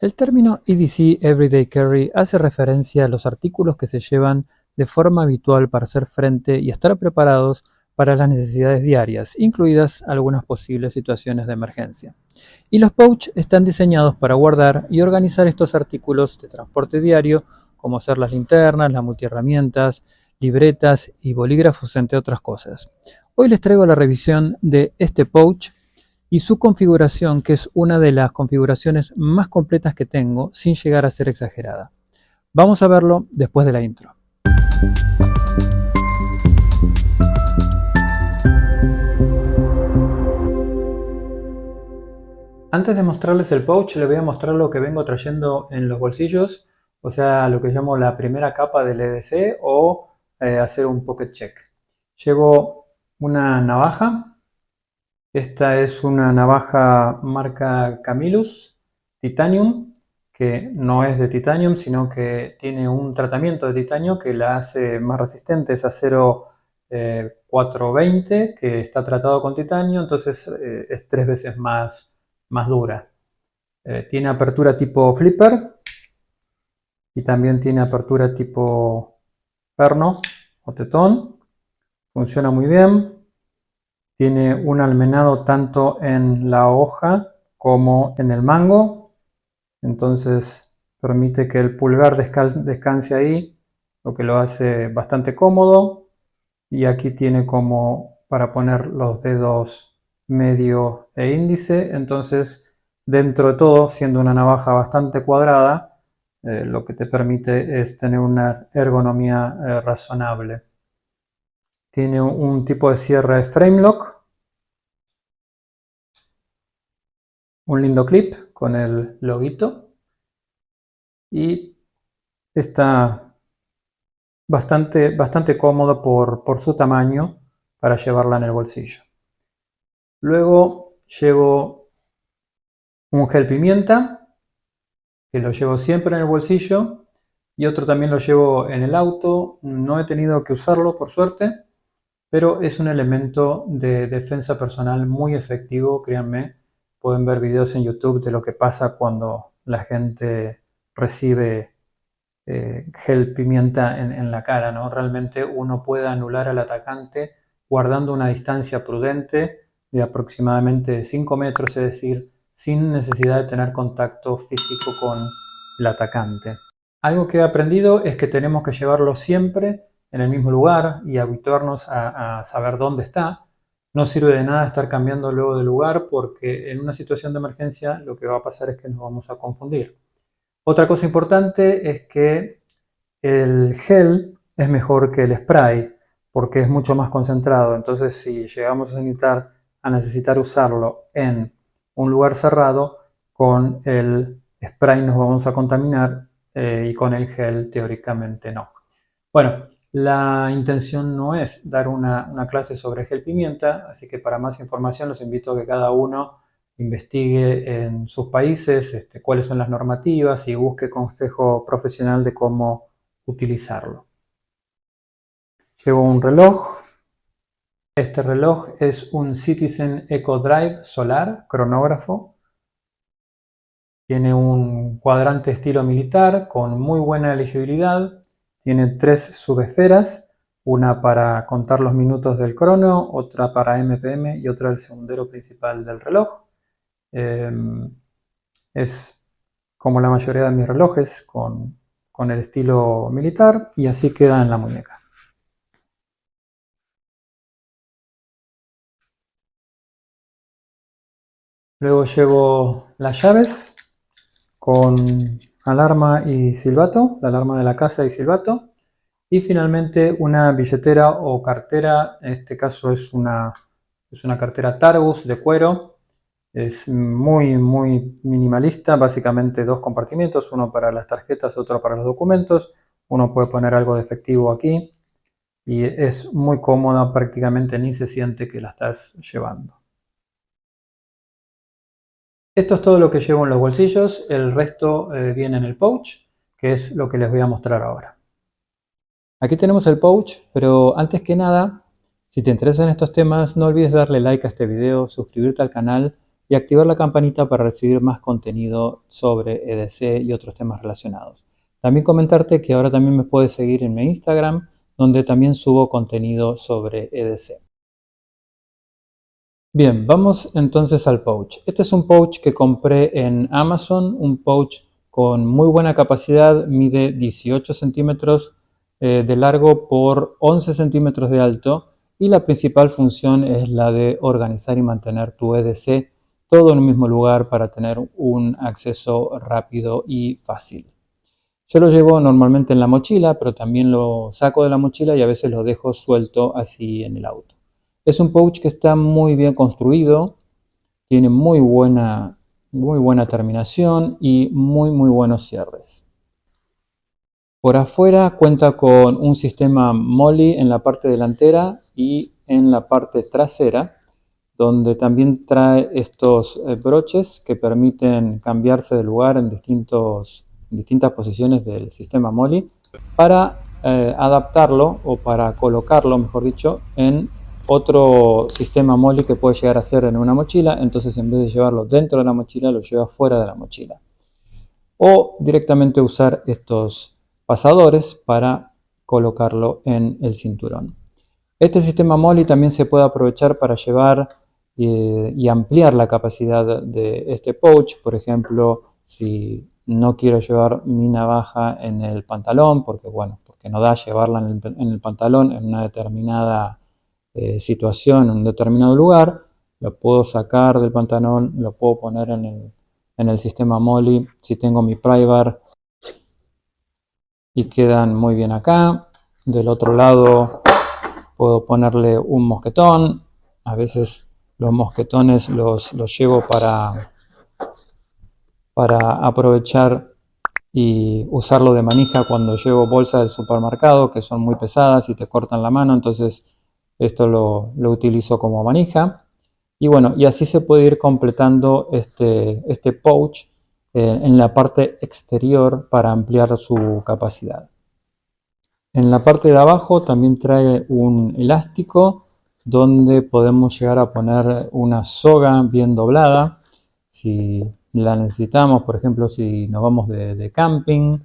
El término EDC Everyday Carry hace referencia a los artículos que se llevan de forma habitual para hacer frente y estar preparados para las necesidades diarias, incluidas algunas posibles situaciones de emergencia. Y los pouch están diseñados para guardar y organizar estos artículos de transporte diario, como ser las linternas, las multiherramientas, libretas y bolígrafos, entre otras cosas. Hoy les traigo la revisión de este pouch y su configuración, que es una de las configuraciones más completas que tengo, sin llegar a ser exagerada. Vamos a verlo después de la intro. Antes de mostrarles el pouch, les voy a mostrar lo que vengo trayendo en los bolsillos, o sea, lo que llamo la primera capa del EDC o hacer un pocket check. Llevo una navaja. Esta es una navaja marca Camillus Titanium, que no es de titanium, sino que tiene un tratamiento de titanio que la hace más resistente. Es acero 420, que está tratado con titanio, entonces es 3 veces más dura. Tiene apertura tipo flipper y también tiene apertura tipo perno o tetón. Funciona muy bien. Tiene un almenado tanto en la hoja como en el mango, entonces permite que el pulgar descanse ahí, lo que lo hace bastante cómodo. Y aquí tiene como para poner los dedos medio e índice, entonces dentro de todo, siendo una navaja bastante cuadrada, lo que te permite es tener una ergonomía razonable. Tiene un tipo de cierre frame lock, un lindo clip con el loguito y está bastante cómodo por su tamaño para llevarla en el bolsillo. Luego llevo un gel pimienta, que lo llevo siempre en el bolsillo, y otro también lo llevo en el auto. No he tenido que usarlo, por suerte, pero es un elemento de defensa personal muy efectivo, créanme. Pueden ver videos en YouTube de lo que pasa cuando la gente recibe gel pimienta en la cara, ¿no? Realmente uno puede anular al atacante guardando una distancia prudente de aproximadamente 5 metros, es decir, sin necesidad de tener contacto físico con el atacante. Algo que he aprendido es que tenemos que llevarlo siempre en el mismo lugar y habituarnos a saber dónde está. No sirve de nada estar cambiando luego de lugar, porque en una situación de emergencia lo que va a pasar es que nos vamos a confundir. Otra cosa importante es que el gel es mejor que el spray porque es mucho más concentrado. Entonces, si llegamos a necesitar usarlo en un lugar cerrado, con el spray nos vamos a contaminar y con el gel teóricamente no. Bueno, la intención no es dar una clase sobre gel pimienta, así que para más información los invito a que cada uno investigue en sus países cuáles son las normativas y busque consejo profesional de cómo utilizarlo. Llevo un reloj. Este reloj es un Citizen Eco Drive solar, cronógrafo. Tiene un cuadrante estilo militar con muy buena legibilidad. Tiene 3 subesferas, una para contar los minutos del crono, otra para MPM y otra el segundero principal del reloj. Es como la mayoría de mis relojes, con el estilo militar, y así queda en la muñeca. Luego llevo las llaves con alarma y silbato, la alarma de la casa y silbato. Y finalmente una billetera o cartera, en este caso es una cartera Targus de cuero. Es muy minimalista, básicamente 2 compartimientos, uno para las tarjetas, otro para los documentos. Uno puede poner algo de efectivo aquí y es muy cómoda, prácticamente ni se siente que la estás llevando. Esto es todo lo que llevo en los bolsillos, el resto viene en el pouch, que es lo que les voy a mostrar ahora. Aquí tenemos el pouch, pero antes que nada, si te interesan estos temas, no olvides darle like a este video, suscribirte al canal y activar la campanita para recibir más contenido sobre EDC y otros temas relacionados. También comentarte que ahora también me puedes seguir en mi Instagram, donde también subo contenido sobre EDC. Bien, vamos entonces al pouch. Este es un pouch que compré en Amazon, un pouch con muy buena capacidad, mide 18 centímetros de largo por 11 centímetros de alto y la principal función es la de organizar y mantener tu EDC todo en el mismo lugar para tener un acceso rápido y fácil. Yo lo llevo normalmente en la mochila, pero también lo saco de la mochila y a veces lo dejo suelto así en el auto. Es un pouch que está muy bien construido, tiene muy buena terminación y muy buenos cierres. Por afuera cuenta con un sistema MOLLE en la parte delantera y en la parte trasera, donde también trae estos broches que permiten cambiarse de lugar en distintas posiciones del sistema MOLLE para adaptarlo o para colocarlo, mejor dicho, en otro sistema MOLLE que puede llegar a ser en una mochila. Entonces, en vez de llevarlo dentro de la mochila, lo lleva fuera de la mochila. O directamente usar estos pasadores para colocarlo en el cinturón. Este sistema MOLLE también se puede aprovechar para llevar y ampliar la capacidad de este pouch. Por ejemplo, si no quiero llevar mi navaja en el pantalón, porque no da llevarla en el pantalón en una determinada situación, en un determinado lugar, lo puedo sacar del pantalón, lo puedo poner en el sistema MOLLE. Si tengo mi pry bar y quedan muy bien acá. Del otro lado puedo ponerle un mosquetón. A veces los mosquetones los llevo para aprovechar y usarlo de manija cuando llevo bolsas del supermercado que son muy pesadas y te cortan la mano. Entonces esto lo utilizo como manija. Y bueno, y así se puede ir completando este pouch en la parte exterior para ampliar su capacidad. En la parte de abajo también trae un elástico donde podemos llegar a poner una soga bien doblada si la necesitamos, por ejemplo, si nos vamos de camping.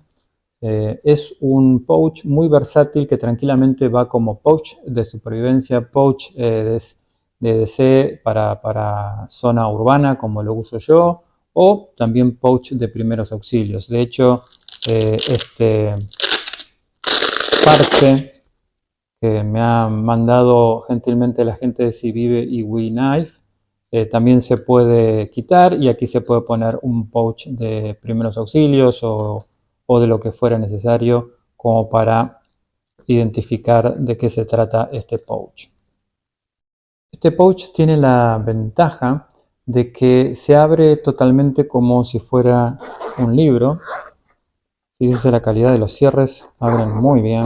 Es un pouch muy versátil que tranquilamente va como pouch de supervivencia, pouch de DC para zona urbana como lo uso yo, o también pouch de primeros auxilios. De hecho, este parche que me ha mandado gentilmente la gente de Civive y WeKnife también se puede quitar y aquí se puede poner un pouch de primeros auxilios o de lo que fuera necesario como para identificar de qué se trata este pouch. Este pouch tiene la ventaja de que se abre totalmente como si fuera un libro. Fíjense la calidad de los cierres, abren muy bien.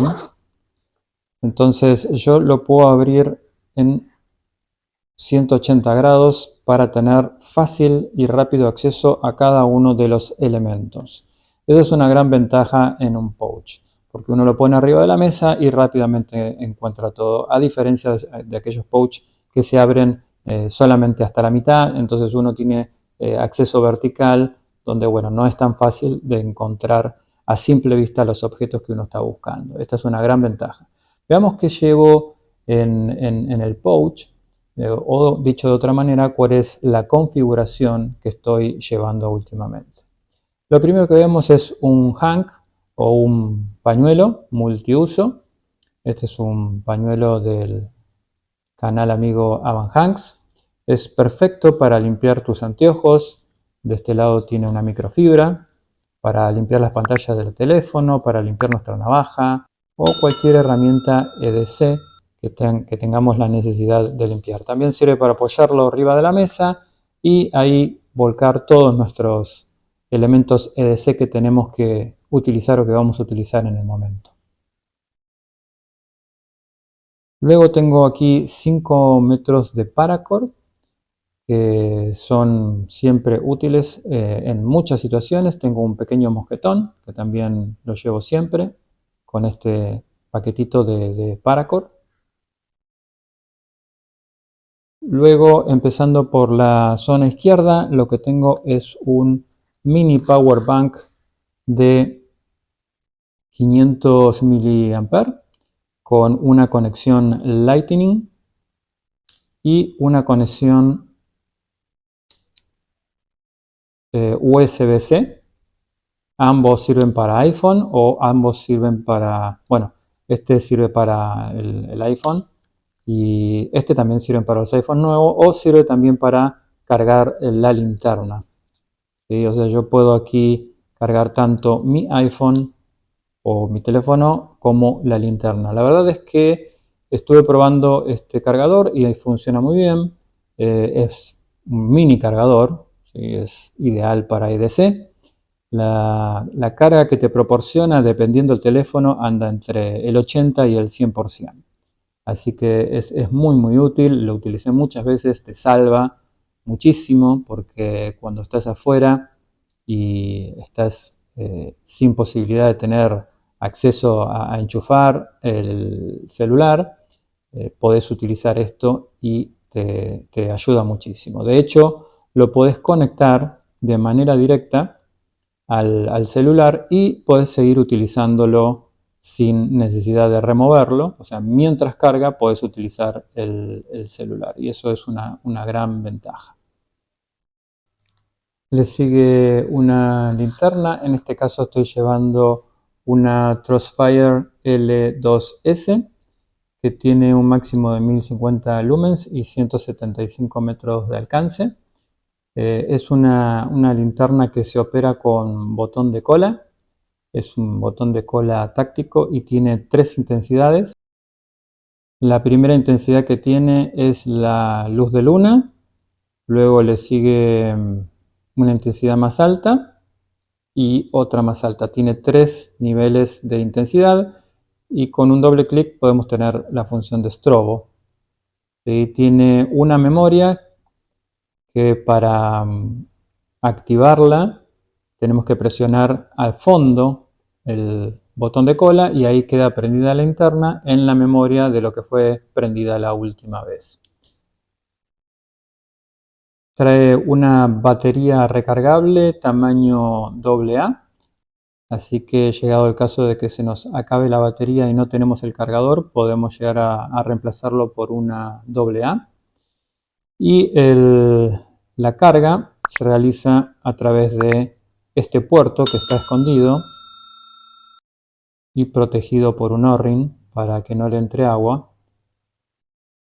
Entonces yo lo puedo abrir en 180 grados para tener fácil y rápido acceso a cada uno de los elementos. Esa es una gran ventaja en un pouch, porque uno lo pone arriba de la mesa y rápidamente encuentra todo, a diferencia de aquellos pouch que se abren solamente hasta la mitad. Entonces uno tiene acceso vertical, donde no es tan fácil de encontrar a simple vista los objetos que uno está buscando. Esta es una gran ventaja. Veamos qué llevo en el pouch. O dicho de otra manera, cuál es la configuración que estoy llevando últimamente. Lo primero que vemos es un hank o un pañuelo multiuso. Este es un pañuelo del canal amigo Avan Hanks. Es perfecto para limpiar tus anteojos. De este lado tiene una microfibra para limpiar las pantallas del teléfono, para limpiar nuestra navaja o cualquier herramienta EDC que tengamos la necesidad de limpiar. También sirve para apoyarlo arriba de la mesa y ahí volcar todos nuestros elementos EDC que tenemos que utilizar o que vamos a utilizar en el momento. Luego tengo aquí 5 metros de paracord que son siempre útiles en muchas situaciones. Tengo un pequeño mosquetón que también lo llevo siempre con este paquetito de paracord. Luego, empezando por la zona izquierda, lo que tengo es un mini power bank de 500 mAh con una conexión Lightning y una conexión USB-C. Ambos sirven para iPhone o ambos sirven para, bueno, este sirve para el iPhone y este también sirve para los iPhone nuevos o sirve también para cargar la linterna. ¿Sí? O sea, yo puedo aquí cargar tanto mi iPhone o mi teléfono como la linterna. La verdad es que estuve probando este cargador y funciona muy bien. Es un mini cargador, ¿sí? Es ideal para EDC. La carga que te proporciona, dependiendo del teléfono, anda entre el 80 y el 100%. Así que es muy útil, lo utilicé muchas veces, te salva muchísimo porque cuando estás afuera y estás sin posibilidad de tener acceso a enchufar el celular, podés utilizar esto y te ayuda muchísimo. De hecho, lo podés conectar de manera directa al celular y podés seguir utilizándolo sin necesidad de removerlo. O sea, mientras carga podés utilizar el celular y eso es una gran ventaja. Le sigue una linterna, en este caso estoy llevando una Crossfire L2S que tiene un máximo de 1050 lumens y 175 metros de alcance. Es una linterna que se opera con botón de cola. Es un botón de cola táctico y tiene 3 intensidades. La primera intensidad que tiene es la luz de luna, luego le sigue una intensidad más alta y otra más alta. Tiene 3 niveles de intensidad y con un doble clic podemos tener la función de strobo. Tiene una memoria que para activarla tenemos que presionar al fondo el botón de cola y ahí queda prendida la linterna en la memoria de lo que fue prendida la última vez. Trae una batería recargable tamaño AA, así que llegado el caso de que se nos acabe la batería y no tenemos el cargador, podemos llegar a reemplazarlo por una AA. Y la carga se realiza a través de este puerto que está escondido y protegido por un O-ring para que no le entre agua,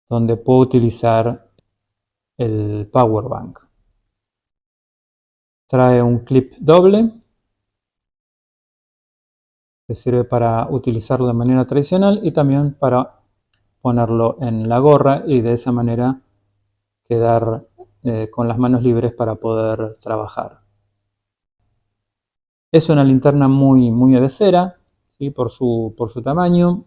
donde puedo utilizar el power bank. Trae un clip doble que sirve para utilizarlo de manera tradicional y también para ponerlo en la gorra y de esa manera quedar con las manos libres para poder trabajar. Es una linterna muy de cera, ¿sí? por su tamaño.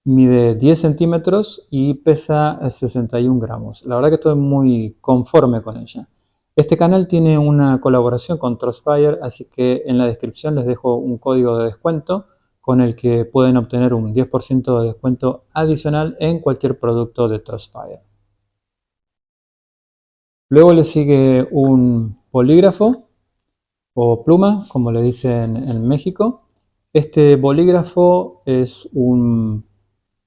Mide 10 centímetros y pesa 61 gramos. La verdad que estoy muy conforme con ella. Este canal tiene una colaboración con Crossfire, así que en la descripción les dejo un código de descuento con el que pueden obtener un 10% de descuento adicional en cualquier producto de Crossfire. Luego le sigue un bolígrafo o pluma, como le dicen en México. Este bolígrafo es un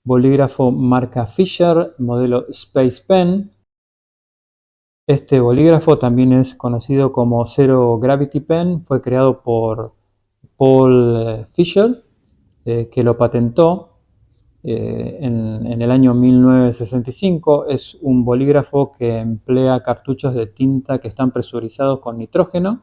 bolígrafo marca Fisher, modelo Space Pen. Este bolígrafo también es conocido como Zero Gravity Pen. Fue creado por Paul Fisher, que lo patentó en el año 1965. Es un bolígrafo que emplea cartuchos de tinta que están presurizados con nitrógeno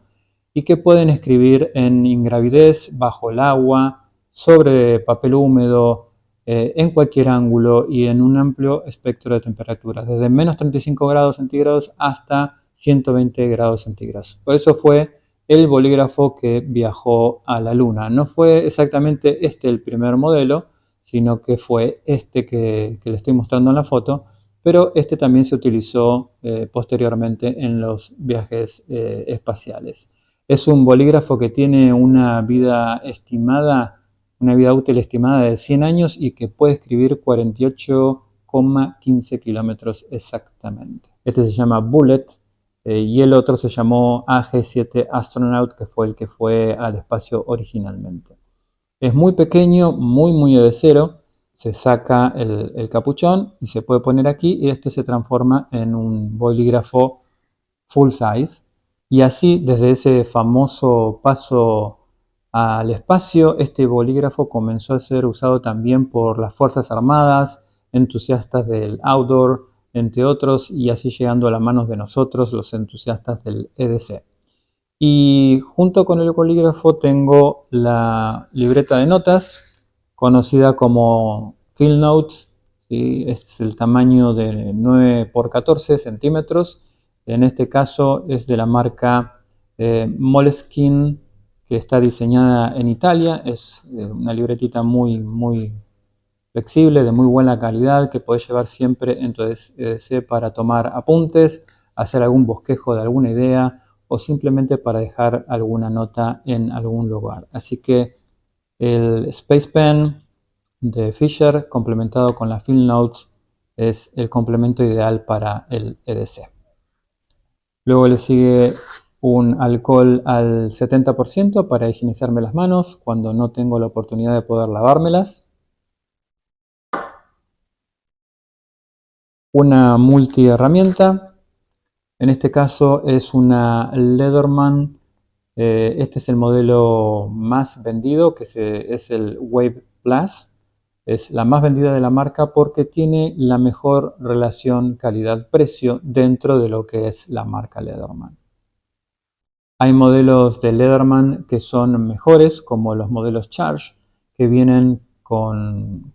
y que pueden escribir en ingravidez, bajo el agua, sobre papel húmedo, en cualquier ángulo y en un amplio espectro de temperaturas, desde menos 35 grados centígrados hasta 120 grados centígrados. Por eso fue el bolígrafo que viajó a la Luna. No fue exactamente este el primer modelo, sino que fue este que le estoy mostrando en la foto, pero este también se utilizó posteriormente en los viajes espaciales. Es un bolígrafo que tiene una vida estimada, una vida útil estimada de 100 años y que puede escribir 48 1,15 kilómetros exactamente. Este se llama Bullet y el otro se llamó AG-7 Astronaut, que fue el que fue al espacio originalmente. Es muy pequeño, muy de cero. Se saca el capuchón y se puede poner aquí y este se transforma en un bolígrafo full size. Y así, desde ese famoso paso al espacio, este bolígrafo comenzó a ser usado también por las Fuerzas Armadas, entusiastas del outdoor, entre otros, y así llegando a las manos de nosotros, los entusiastas del EDC. Y junto con el bolígrafo tengo la libreta de notas, conocida como Field Notes, ¿sí? Es el tamaño de 9 por 14 centímetros. En este caso es de la marca Moleskine, que está diseñada en Italia. Es una libretita muy flexible, de muy buena calidad, que podés llevar siempre en tu EDC para tomar apuntes, hacer algún bosquejo de alguna idea o simplemente para dejar alguna nota en algún lugar. Así que el Space Pen de Fisher complementado con la Field Notes es el complemento ideal para el EDC. Luego le sigue un alcohol al 70% para higienizarme las manos cuando no tengo la oportunidad de poder lavármelas. Una multiherramienta, en este caso es una Leatherman. Este es el modelo más vendido, que es el Wave Plus. Es la más vendida de la marca porque tiene la mejor relación calidad-precio dentro de lo que es la marca Leatherman. Hay modelos de Leatherman que son mejores, como los modelos Charge, que vienen con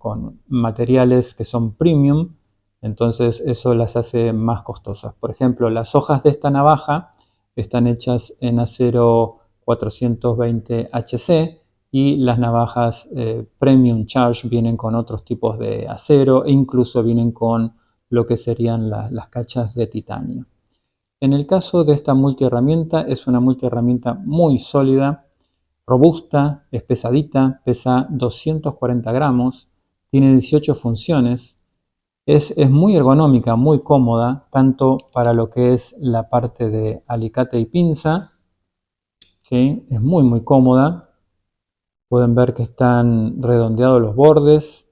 materiales que son premium, entonces eso las hace más costosas. Por ejemplo, las hojas de esta navaja están hechas en acero 420 HC y las navajas Premium Charge vienen con otros tipos de acero e incluso vienen con lo que serían las cachas de titanio. En el caso de esta multiherramienta, es una multiherramienta muy sólida, robusta, es pesadita, pesa 240 gramos, tiene 18 funciones, es muy ergonómica, muy cómoda, tanto para lo que es la parte de alicate y pinza, ¿sí? Es muy cómoda. Pueden ver que están redondeados los bordes,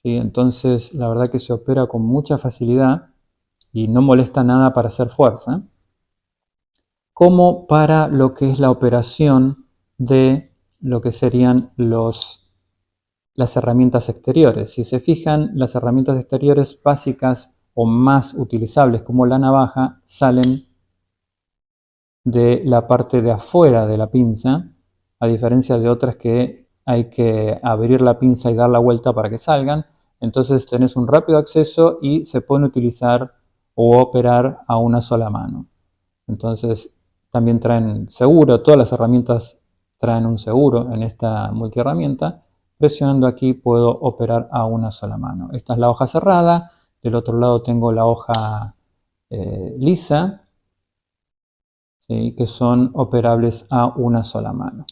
¿sí? Entonces la verdad que se opera con mucha facilidad y no molesta nada para hacer fuerza, como para lo que es la operación de lo que serían las herramientas exteriores. Si se fijan, las herramientas exteriores básicas o más utilizables como la navaja salen de la parte de afuera de la pinza, a diferencia de otras que hay que abrir la pinza y dar la vuelta para que salgan. Entonces tenés un rápido acceso y se pueden utilizar o operar a una sola mano. Entonces también traen seguro, todas las herramientas traen un seguro en esta multiherramienta. Presionando aquí puedo operar a una sola mano. Esta es la hoja cerrada, del otro lado tengo la hoja lisa, ¿sí? Que son operables a una sola mano.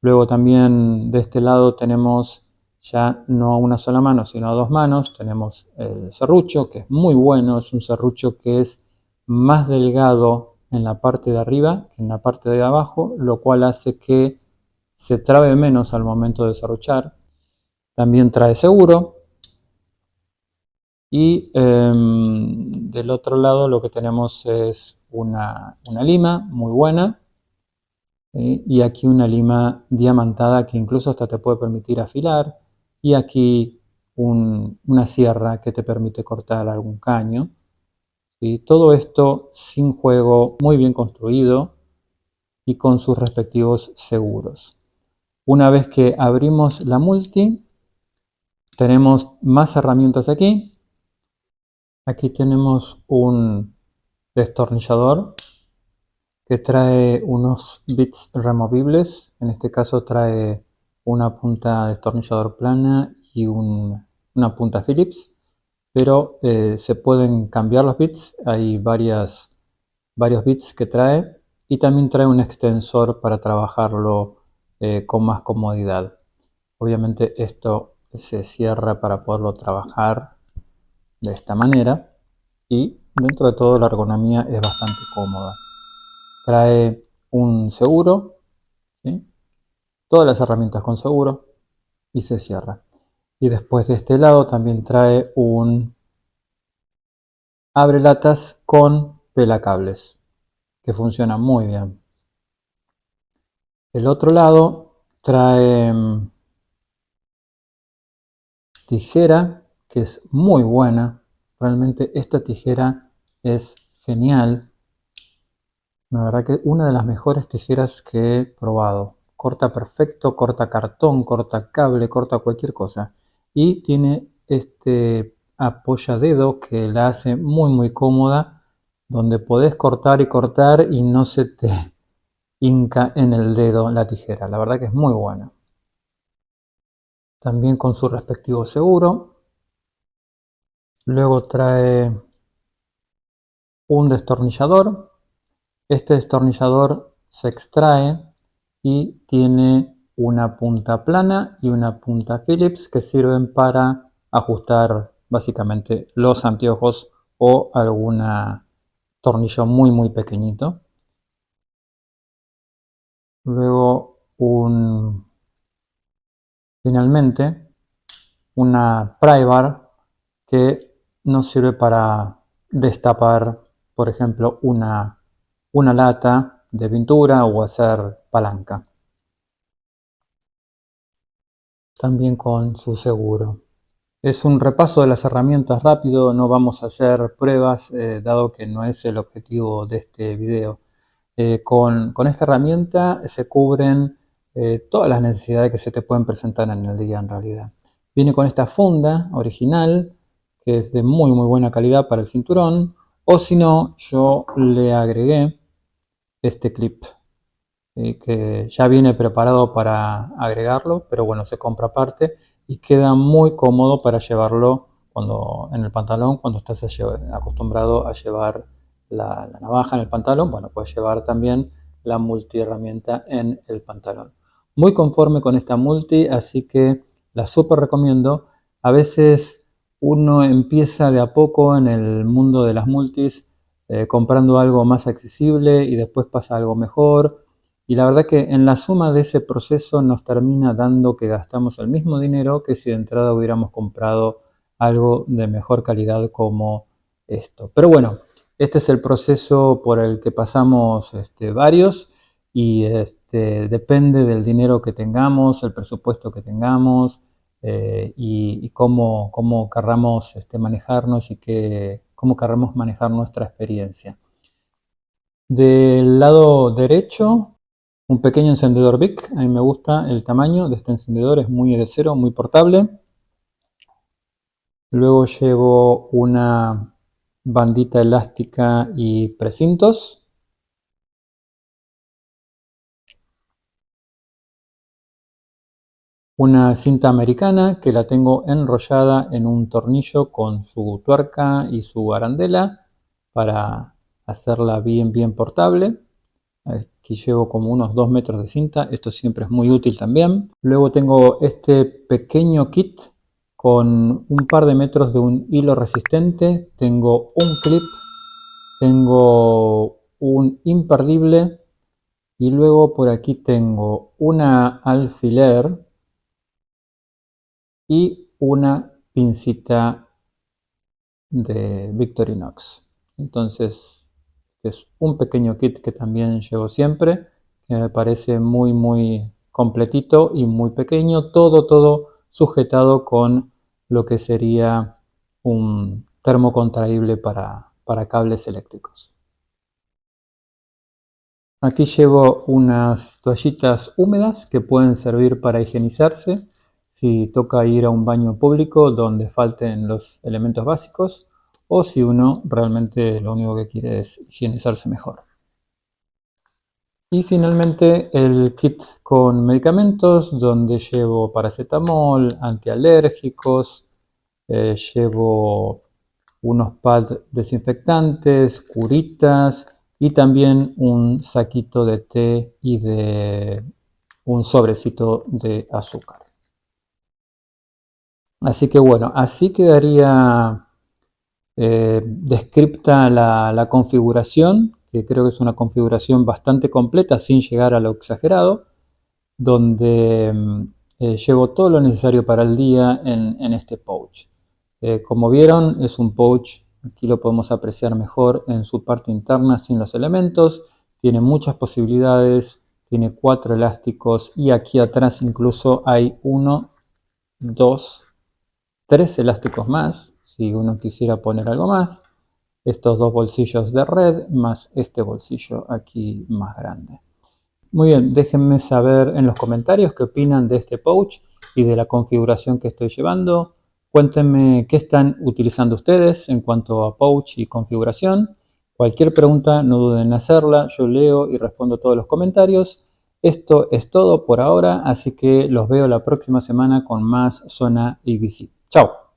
Luego también de este lado tenemos ya no a una sola mano, sino a dos manos. Tenemos el serrucho, que es muy bueno, es un serrucho que es más delgado en la parte de arriba que en la parte de abajo, lo cual hace que se trabe menos al momento de serruchar. También trae seguro. Y del otro lado lo que tenemos es una lima muy buena. Y aquí una lima diamantada que incluso hasta te puede permitir afilar. Y aquí una sierra que te permite cortar algún caño. ¿Sí? Todo esto sin juego, muy bien construido y con sus respectivos seguros. Una vez que abrimos la multi, tenemos más herramientas aquí. Aquí tenemos un destornillador que trae unos bits removibles. En este caso trae una punta de destornillador plana y una punta Phillips, pero se pueden cambiar los bits. Hay varios bits que trae y también trae un extensor para trabajarlo con más comodidad. Obviamente esto se cierra para poderlo trabajar de esta manera y dentro de todo la ergonomía es bastante cómoda. Trae un seguro, ¿sí? Todas las herramientas con seguro y se cierra. Y después de este lado también trae un abrelatas con pelacables que funciona muy bien. El otro lado trae tijera, que es muy buena. Realmente esta tijera es genial. La verdad que una de las mejores tijeras que he probado. Corta perfecto, corta cartón, corta cable, corta cualquier cosa. Y tiene este apoyadedo que la hace muy cómoda, donde podés cortar y cortar y no se te hinca en el dedo la tijera. La verdad que es muy buena. También con su respectivo seguro. Luego trae un destornillador. Este destornillador se extrae y tiene una punta plana y una punta Phillips que sirven para ajustar básicamente los anteojos o algún tornillo muy pequeñito. Luego finalmente una pry bar que nos sirve para destapar, por ejemplo, una lata de pintura o hacer palanca. También con su seguro. Es un repaso de las herramientas rápido, no vamos a hacer pruebas dado que no es el objetivo de este video. Con esta herramienta se cubren todas las necesidades que se te pueden presentar en el día en realidad. Viene con esta funda original que es de muy buena calidad para el cinturón, o si no, yo le agregué este clip que ya viene preparado para agregarlo, pero bueno, se compra aparte y queda muy cómodo para llevarlo en el pantalón, cuando estás acostumbrado a llevar la navaja en el pantalón. Bueno, puedes llevar también la multiherramienta en el pantalón. Muy conforme con esta multi, así que la súper recomiendo. A veces uno empieza de a poco en el mundo de las multis comprando algo más accesible y después pasa algo mejor. Y la verdad que en la suma de ese proceso nos termina dando que gastamos el mismo dinero que si de entrada hubiéramos comprado algo de mejor calidad como esto. Pero bueno, este es el proceso por el que pasamos varios y depende del dinero que tengamos, el presupuesto que tengamos y cómo querramos manejarnos y cómo querramos manejar nuestra experiencia. Del lado derecho, un pequeño encendedor Bic. A mí me gusta el tamaño de este encendedor, es muy de cero, muy portable. Luego llevo una bandita elástica y precintos. Una cinta americana que la tengo enrollada en un tornillo con su tuerca y su arandela para hacerla bien portable. Aquí llevo como unos 2 metros de cinta, esto siempre es muy útil también. Luego tengo este pequeño kit con un par de metros de un hilo resistente, tengo un clip, tengo un imperdible y luego por aquí tengo una alfiler y una pincita de Victorinox. Entonces es un pequeño kit que también llevo siempre, que me parece muy completito y muy pequeño, todo sujetado con lo que sería un termo contraíble para cables eléctricos. Aquí llevo unas toallitas húmedas que pueden servir para higienizarse si toca ir a un baño público donde falten los elementos básicos o si uno realmente lo único que quiere es higienizarse mejor. Y finalmente el kit con medicamentos donde llevo paracetamol, antialérgicos, llevo unos pads desinfectantes, curitas y también un saquito de té y de un sobrecito de azúcar. Así que bueno, así quedaría descripta la configuración, que creo que es una configuración bastante completa sin llegar a lo exagerado, donde llevo todo lo necesario para el día en este pouch. Como vieron, es un pouch, aquí lo podemos apreciar mejor en su parte interna sin los elementos, tiene muchas posibilidades, tiene 4 elásticos y aquí atrás incluso hay 1, 2, 3 elásticos más, si uno quisiera poner algo más. Estos 2 bolsillos de red más este bolsillo aquí más grande. Muy bien, déjenme saber en los comentarios qué opinan de este pouch y de la configuración que estoy llevando. Cuéntenme qué están utilizando ustedes en cuanto a pouch y configuración. Cualquier pregunta no duden en hacerla, yo leo y respondo todos los comentarios. Esto es todo por ahora, así que los veo la próxima semana con más Zona ABC. Chao.